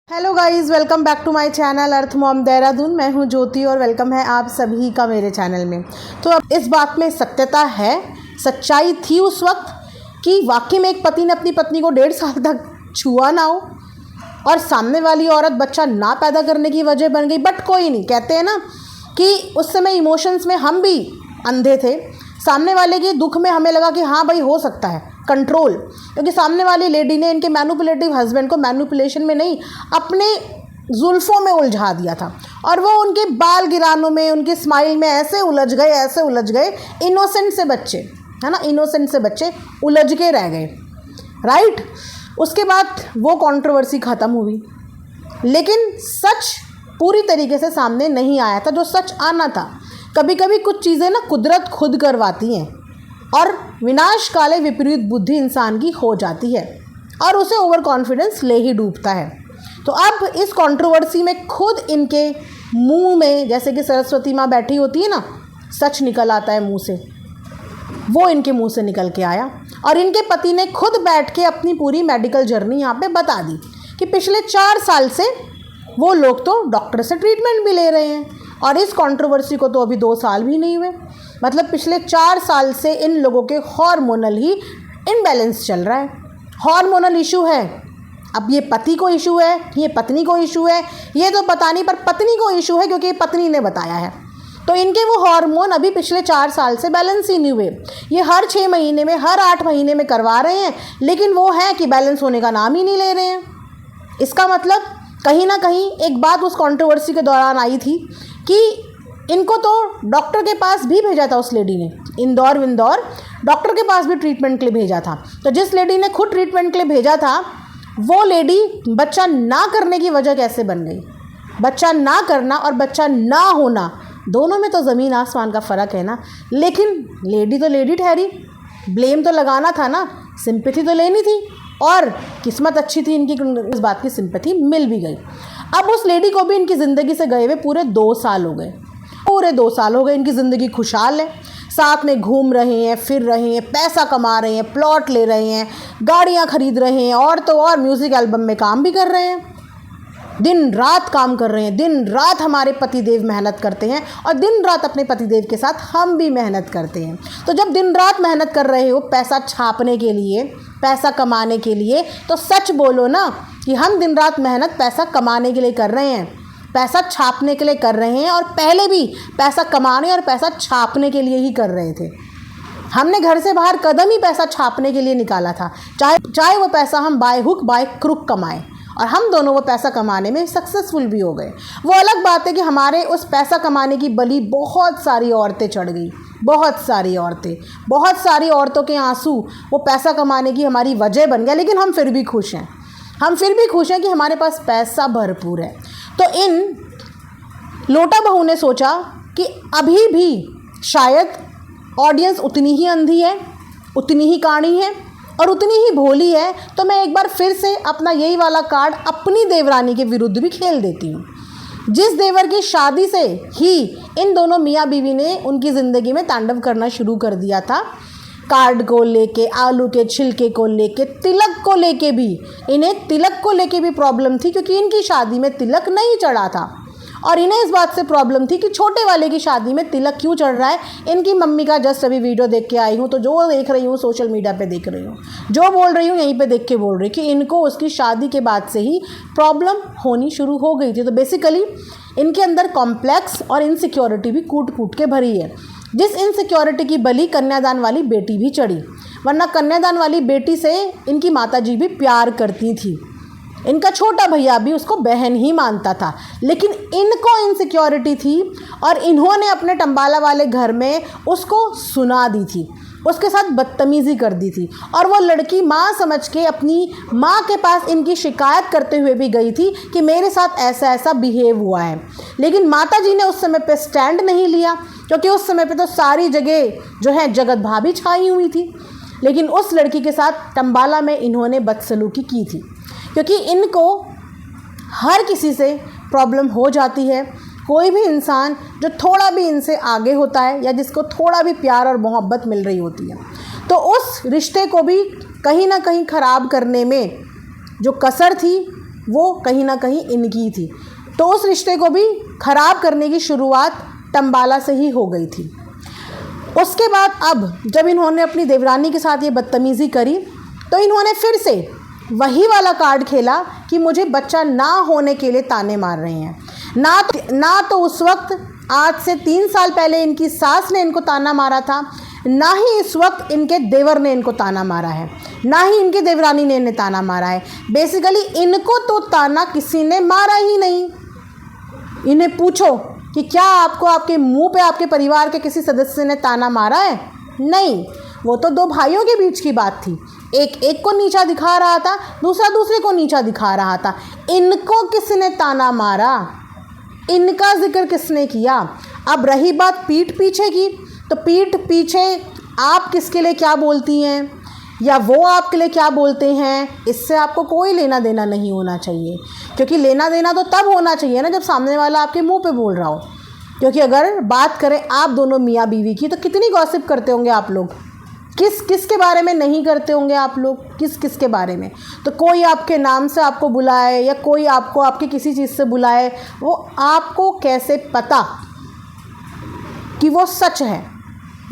Hello guys, welcome back to my channel Earth Mom Dehradun. मैं हूं ज्योति और वेलकम है आप सभी का मेरे चैनल में। तो अब इस बात में सत्यता है, सच्चाई थी उस वक्त कि वाकई में एक पति ने अपनी पत्नी को 1.5 साल तक छुआ ना हो और सामने वाली औरत बच्चा ना पैदा करने की वजह बन गई। बट कोई नहीं, कहते हैं ना कि उस समय इमोशंस में हम भी अंधे थे। सामने वाले के दुख में हमें लगा कि हाँ भाई हो सकता है कंट्रोल, क्योंकि सामने वाली लेडी ने इनके मैनिपुलेटिव हस्बैंड को मैनिपुलेशन में नहीं, अपने जुल्फ़ों में उलझा दिया था और वो उनके बाल गिरानों में, उनके स्माइल में ऐसे उलझ गए इनोसेंट से बच्चे, है ना, इनोसेंट से बच्चे उलझ के रह गए, राइट। उसके बाद वो कंट्रोवर्सी ख़त्म हुई, लेकिन सच पूरी तरीके से सामने नहीं आया था जो सच आना था। कभी कभी कुछ चीज़ें ना कुदरत खुद करवाती हैं और विनाश काले विपरीत बुद्धि इंसान की हो जाती है और उसे ओवर कॉन्फिडेंस ले ही डूबता है। तो अब इस कंट्रोवर्सी में खुद इनके मुंह में, जैसे कि सरस्वती माँ बैठी होती है ना, सच निकल आता है मुंह से, वो इनके मुंह से निकल के आया और इनके पति ने खुद बैठ के अपनी पूरी मेडिकल जर्नी यहाँ पे बता दी कि पिछले 4 साल से वो लोग तो डॉक्टर से ट्रीटमेंट भी ले रहे हैं और इस कंट्रोवर्सी को तो अभी 2 साल भी नहीं हुए। मतलब पिछले 4 साल से इन लोगों के हार्मोनल ही इम्बैलेंस चल रहा है, हार्मोनल इशू है। अब ये पति को इशू है, ये पत्नी को इशू है, ये तो पता नहीं, पर पत्नी को इशू है क्योंकि पत्नी ने बताया है। तो इनके वो हार्मोन अभी पिछले 4 साल से बैलेंस ही नहीं हुए। ये हर 6 महीने में, हर 8 महीने में करवा रहे हैं, लेकिन वो है कि बैलेंस होने का नाम ही नहीं ले रहे हैं। इसका मतलब कहीं ना कहीं एक बात उस कंट्रोवर्सी के दौरान आई थी कि इनको तो डॉक्टर के पास भी भेजा था उस लेडी ने, इंदौर डॉक्टर के पास भी ट्रीटमेंट के लिए भेजा था। तो जिस लेडी ने खुद ट्रीटमेंट के लिए भेजा था, वो लेडी बच्चा ना करने की वजह कैसे बन गई? बच्चा ना करना और बच्चा ना होना, दोनों में तो ज़मीन आसमान का फ़र्क है ना। लेकिन लेडी तो लेडी ठहरी, ब्लेम तो लगाना था ना, सिंपैथी तो लेनी थी और किस्मत अच्छी थी इनकी, इस बात की सिंपैथी मिल भी गई। अब उस लेडी को भी इनकी ज़िंदगी से गए हुए पूरे 2 साल हो गए, पूरे 2 साल हो गए। इनकी ज़िंदगी खुशहाल है, साथ में घूम रहे हैं, फिर रहे हैं, पैसा कमा रहे हैं, प्लॉट ले रहे हैं, गाड़ियाँ खरीद रहे हैं और तो और म्यूज़िक एल्बम में काम भी कर रहे हैं, दिन रात काम कर रहे हैं। दिन रात हमारे पतिदेव मेहनत करते हैं और दिन रात अपने पतिदेव के साथ हम भी मेहनत करते हैं। तो जब दिन रात मेहनत कर रहे हो पैसा छापने के लिए, पैसा कमाने के लिए, तो सच बोलो ना कि हम दिन रात मेहनत पैसा कमाने के लिए कर रहे हैं, पैसा छापने के लिए कर रहे हैं और पहले भी पैसा कमाने और पैसा छापने के लिए ही कर रहे थे। हमने घर से बाहर कदम ही पैसा छापने के लिए निकाला था, चाहे वो पैसा हम बाय हुक बाय क्रुक कमाएं, और हम दोनों वो पैसा कमाने में सक्सेसफुल भी हो गए। वो अलग बात है कि हमारे उस पैसा कमाने की बलि बहुत सारी औरतें चढ़ गई, बहुत सारी औरतों के आंसू वो पैसा कमाने की हमारी वजह बन गया। लेकिन हम फिर भी खुश हैं, कि हमारे पास पैसा भरपूर है। तो इन लोटा बहू ने सोचा कि अभी भी शायद ऑडियंस उतनी ही अंधी है, उतनी ही काणी है और उतनी ही भोली है, तो मैं एक बार फिर से अपना यही वाला कार्ड अपनी देवरानी के विरुद्ध भी खेल देती हूँ। जिस देवर की शादी से ही इन दोनों मियाँ बीवी ने उनकी ज़िंदगी में तांडव करना शुरू कर दिया था, कार्ड को लेके, आलू के छिलके को लेके, तिलक को लेके भी, इन्हें तिलक को लेके भी प्रॉब्लम थी क्योंकि इनकी शादी में तिलक नहीं चढ़ा था और इन्हें इस बात से प्रॉब्लम थी कि छोटे वाले की शादी में तिलक क्यों चढ़ रहा है। इनकी मम्मी का जस्ट अभी वीडियो देख के आई हूँ, तो जो देख रही हूँ सोशल मीडिया पे देख रही हूँ, जो बोल रही हूँ यहीं पे देख के बोल रही कि इनको उसकी शादी के बाद से ही प्रॉब्लम होनी शुरू हो गई थी। तो बेसिकली इनके अंदर कॉम्प्लेक्स और इनसिक्योरिटी भी कूट कूट के भरी है, जिस इनसिक्योरिटी की बलि कन्यादान वाली बेटी भी चढ़ी, वरना कन्यादान वाली बेटी से इनकी माताजी भी प्यार करती थी, इनका छोटा भैया भी उसको बहन ही मानता था। लेकिन इनको इनसिक्योरिटी थी और इन्होंने अपने टम्बाला वाले घर में उसको सुना दी थी, उसके साथ बदतमीज़ी कर दी थी और वो लड़की माँ समझ के अपनी माँ के पास इनकी शिकायत करते हुए भी गई थी कि मेरे साथ ऐसा ऐसा बिहेव हुआ है। लेकिन माताजी ने उस समय पे स्टैंड नहीं लिया क्योंकि उस समय पे तो सारी जगह जो है जगत भाभी छाई हुई थी। लेकिन उस लड़की के साथ टम्बाला में इन्होंने बदसलूकी की थी क्योंकि इनको हर किसी से प्रॉब्लम हो जाती है। कोई भी इंसान जो थोड़ा भी इनसे आगे होता है या जिसको थोड़ा भी प्यार और मोहब्बत मिल रही होती है, तो उस रिश्ते को भी कहीं ना कहीं ख़राब करने में जो कसर थी वो कहीं ना कहीं इनकी थी। तो उस रिश्ते को भी ख़राब करने की शुरुआत तंबाला से ही हो गई थी। उसके बाद अब जब इन्होंने अपनी देवरानी के साथ ये बदतमीज़ी करी तो इन्होंने फिर से वही वाला कार्ड खेला कि मुझे बच्चा ना होने के लिए ताने मार रहे हैं। ना तो उस वक्त आज से 3 साल पहले इनकी सास ने इनको ताना मारा था, ना ही इस वक्त इनके देवर ने इनको ताना मारा है, ना ही इनकी देवरानी ने इन्हें ताना मारा है। बेसिकली इनको तो ताना किसी ने मारा ही नहीं। इन्हें पूछो कि क्या आपको आपके मुंह पे आपके परिवार के किसी सदस्य ने ताना मारा है? नहीं, वो तो 2 भाइयों के बीच की बात थी। एक को नीचा दिखा रहा था, दूसरा दूसरे को नीचा दिखा रहा था। इनको किसने ताना मारा? इनका जिक्र किसने किया? अब रही बात पीठ पीछे की, तो पीठ पीछे आप किसके लिए क्या बोलती हैं या वो आपके लिए क्या बोलते हैं, इससे आपको कोई लेना देना नहीं होना चाहिए। क्योंकि लेना देना तो तब होना चाहिए ना जब सामने वाला आपके मुंह पे बोल रहा हो। क्योंकि अगर बात करें आप दोनों मियाँ बीवी की, तो कितनी गॉसिप करते होंगे आप लोग, किस के बारे में नहीं करते होंगे आप लोग, किस के बारे में। तो कोई आपके नाम से आपको बुलाए या कोई आपको आपकी किसी चीज़ से बुलाए, वो आपको कैसे पता कि वो सच है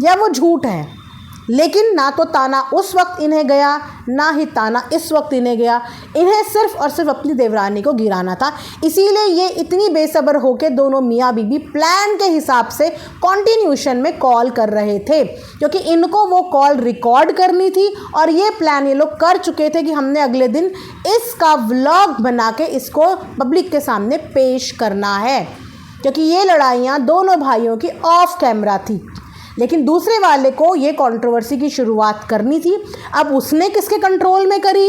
या वो झूठ है। लेकिन ना तो ताना उस वक्त इन्हें गया, ना ही ताना इस वक्त इन्हें गया। इन्हें सिर्फ़ और सिर्फ अपनी देवरानी को गिराना था। इसीलिए ये इतनी बेसब्र होकर दोनों मियाँ बीवी प्लान के हिसाब से कॉन्टिन्यूशन में कॉल कर रहे थे, क्योंकि इनको वो कॉल रिकॉर्ड करनी थी और ये प्लान ये लोग कर चुके थे कि हमने अगले दिन इसका व्लॉग बना के इसको पब्लिक के सामने पेश करना है। क्योंकि ये लड़ाइयाँ दोनों भाइयों की ऑफ कैमरा थी, लेकिन दूसरे वाले को ये कंट्रोवर्सी की शुरुआत करनी थी। अब उसने किसके कंट्रोल में करी,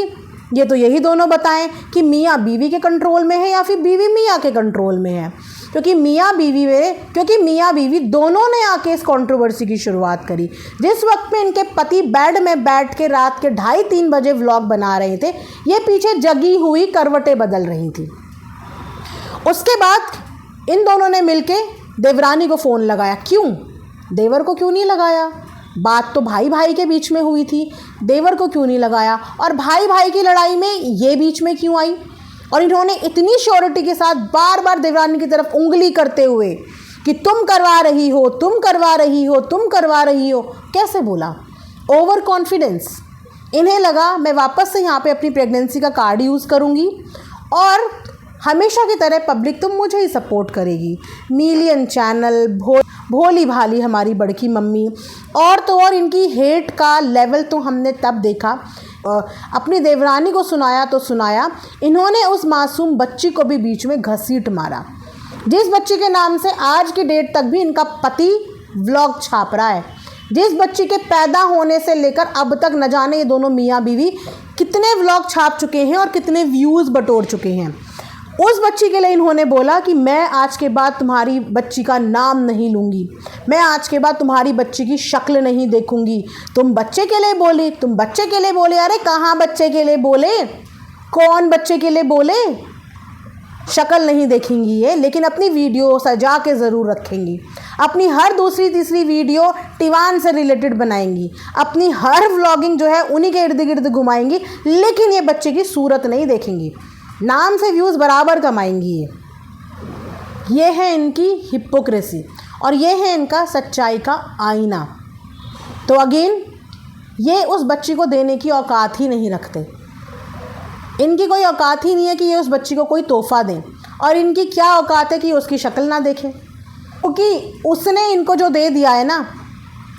ये तो यही दोनों बताएं कि मियाँ बीवी के कंट्रोल में है या फिर बीवी मियाँ के कंट्रोल में है। क्योंकि मियाँ बीवी दोनों ने आके इस कंट्रोवर्सी की शुरुआत करी। जिस वक्त में इनके पति बेड में बैठ के रात के 2:30-3 बजे व्लॉग बना रहे थे, ये पीछे जगी हुई करवटें बदल रही थी। उसके बाद इन दोनों ने मिलके देवरानी को फ़ोन लगाया। क्यों? देवर को क्यों नहीं लगाया? बात तो भाई भाई के बीच में हुई थी, देवर को क्यों नहीं लगाया? और भाई भाई की लड़ाई में ये बीच में क्यों आई? और इन्होंने इतनी श्योरिटी के साथ बार बार देवरानी की तरफ उंगली करते हुए कि तुम करवा रही हो, तुम करवा रही हो, तुम करवा रही हो, कैसे बोला? Over confidence. इन्हें लगा मैं वापस से यहाँ पे अपनी प्रेगनेंसी का कार्ड यूज़ करूँगी और हमेशा की तरह पब्लिक तो मुझे ही सपोर्ट करेगी। मिलियन चैनल, भोली भाली हमारी बड़की मम्मी, और तो और इनकी हेट का लेवल तो हमने तब देखा। अपनी देवरानी को सुनाया तो सुनाया, इन्होंने उस मासूम बच्ची को भी बीच में घसीट मारा, जिस बच्ची के नाम से आज की डेट तक भी इनका पति व्लॉग छाप रहा है। जिस बच्ची के पैदा होने से लेकर अब तक न जाने ये दोनों मियाँ बीवी कितने व्लॉग छाप चुके हैं और कितने व्यूज़ बटोर चुके हैं। उस बच्ची के लिए इन्होंने बोला कि मैं आज के बाद तुम्हारी बच्ची का नाम नहीं लूँगी, मैं आज के बाद तुम्हारी बच्ची की शक्ल नहीं देखूँगी। तुम बच्चे के लिए बोले, तुम बच्चे के लिए बोले। अरे कहाँ बच्चे के लिए बोले? कौन बच्चे के लिए बोले? शक्ल नहीं देखेंगी ये, लेकिन अपनी वीडियो सजा के ज़रूर रखेंगी। अपनी हर दूसरी तीसरी वीडियो टिवान से रिलेटेड बनाएंगी। अपनी हर व्लॉगिंग जो है उन्हीं के इर्द गिर्द घुमाएंगी, लेकिन ये बच्चे की सूरत नहीं देखेंगी। नाम से व्यूज़ बराबर कमाएंगी ये है इनकी हिपोक्रेसी और ये है इनका सच्चाई का आईना। तो अगेन ये उस बच्ची को देने की औकात ही नहीं रखते। इनकी कोई औकात ही नहीं है कि ये उस बच्ची को कोई तोहफ़ा दें, और इनकी क्या औकात है कि उसकी शक्ल ना देखें, क्योंकि उसने इनको जो दे दिया है ना,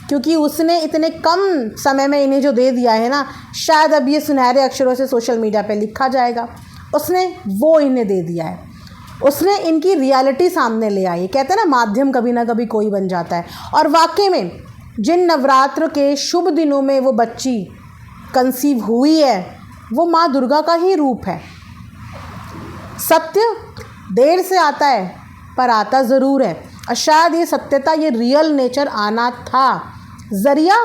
क्योंकि उसने इतने कम समय में इन्हें जो दे दिया है ना, शायद अब ये सुनहरे अक्षरों से सोशल मीडिया पे लिखा जाएगा। उसने वो इन्हें दे दिया है, उसने इनकी रियलिटी सामने ले आई। कहते हैं ना, माध्यम कभी ना कभी कोई बन जाता है। और वाकई में जिन नवरात्र के शुभ दिनों में वो बच्ची कंसीव हुई है, वो माँ दुर्गा का ही रूप है। सत्य देर से आता है पर आता ज़रूर है, और शायद ये सत्यता, ये रियल नेचर आना था, ज़रिया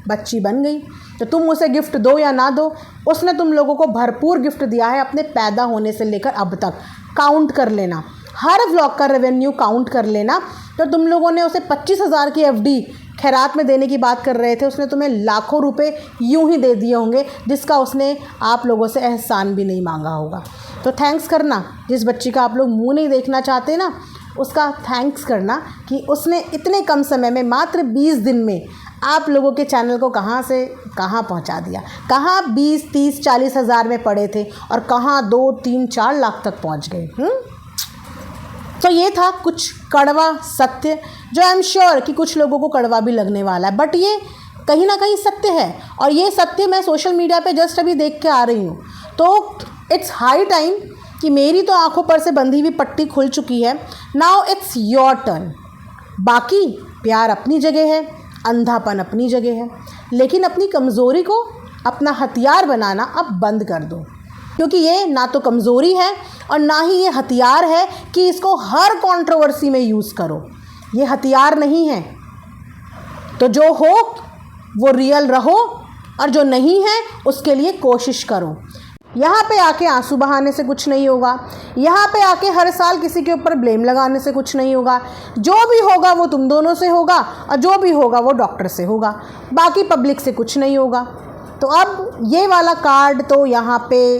बच्ची बन गई। तो तुम उसे गिफ्ट दो या ना दो, उसने तुम लोगों को भरपूर गिफ्ट दिया है अपने पैदा होने से लेकर अब तक। काउंट कर लेना, हर व्लॉग का रेवेन्यू काउंट कर लेना, तो तुम लोगों ने उसे 25,000 की FD खैरात में देने की बात कर रहे थे, उसने तुम्हें लाखों रुपए यूं ही दे दिए होंगे, जिसका उसने आप लोगों से एहसान भी नहीं मांगा होगा। तो थैंक्स करना, जिस बच्ची का आप लोग मुंह नहीं देखना चाहते ना, उसका थैंक्स करना कि उसने इतने कम समय में, मात्र 20 दिन में आप लोगों के चैनल को कहाँ से कहाँ पहुँचा दिया। कहाँ 20, 30, 40 हज़ार में पड़े थे और कहाँ 2, 3, 4 लाख तक पहुँच गए। तो ये था कुछ कड़वा सत्य, जो आई एम श्योर कि कुछ लोगों को कड़वा भी लगने वाला है, बट ये कहीं ना कहीं सत्य है। और ये सत्य मैं सोशल मीडिया पे जस्ट अभी देख के आ रही हूँ। तो इट्स हाई टाइम कि मेरी तो आंखों पर से बंधी हुई पट्टी खुल चुकी है। Now it's your turn. बाकी प्यार अपनी जगह है, अंधापन अपनी जगह है, लेकिन अपनी कमज़ोरी को अपना हथियार बनाना अब बंद कर दो, क्योंकि ये ना तो कमज़ोरी है और ना ही ये हथियार है कि इसको हर कंट्रोवर्सी में यूज़ करो। ये हथियार नहीं है। तो जो हो वो रियल रहो, और जो नहीं है उसके लिए कोशिश करो। यहाँ पे आके आंसू बहाने से कुछ नहीं होगा। यहाँ पे आके हर साल किसी के ऊपर ब्लेम लगाने से कुछ नहीं होगा। जो भी होगा वो तुम दोनों से होगा, और जो भी होगा वो डॉक्टर से होगा। बाकी पब्लिक से कुछ नहीं होगा। तो अब ये वाला कार्ड तो यहाँ पे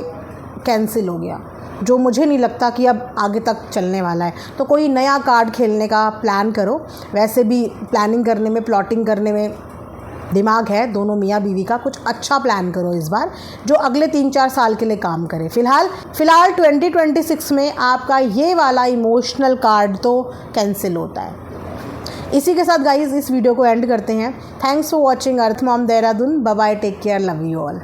कैंसिल हो गया, जो मुझे नहीं लगता कि अब आगे तक चलने वाला है। तो कोई नया कार्ड खेलने का प्लान करो। वैसे भी प्लानिंग करने में, प्लॉटिंग करने में दिमाग है दोनों मियाँ बीवी का। कुछ अच्छा प्लान करो इस बार, जो अगले 3-4 साल के लिए काम करे। फ़िलहाल 2026 में आपका ये वाला इमोशनल कार्ड तो कैंसिल होता है। इसी के साथ गाइज़ इस वीडियो को एंड करते हैं। Thanks for watching Earth Mom Dehradun. Bye bye, take care, love you all.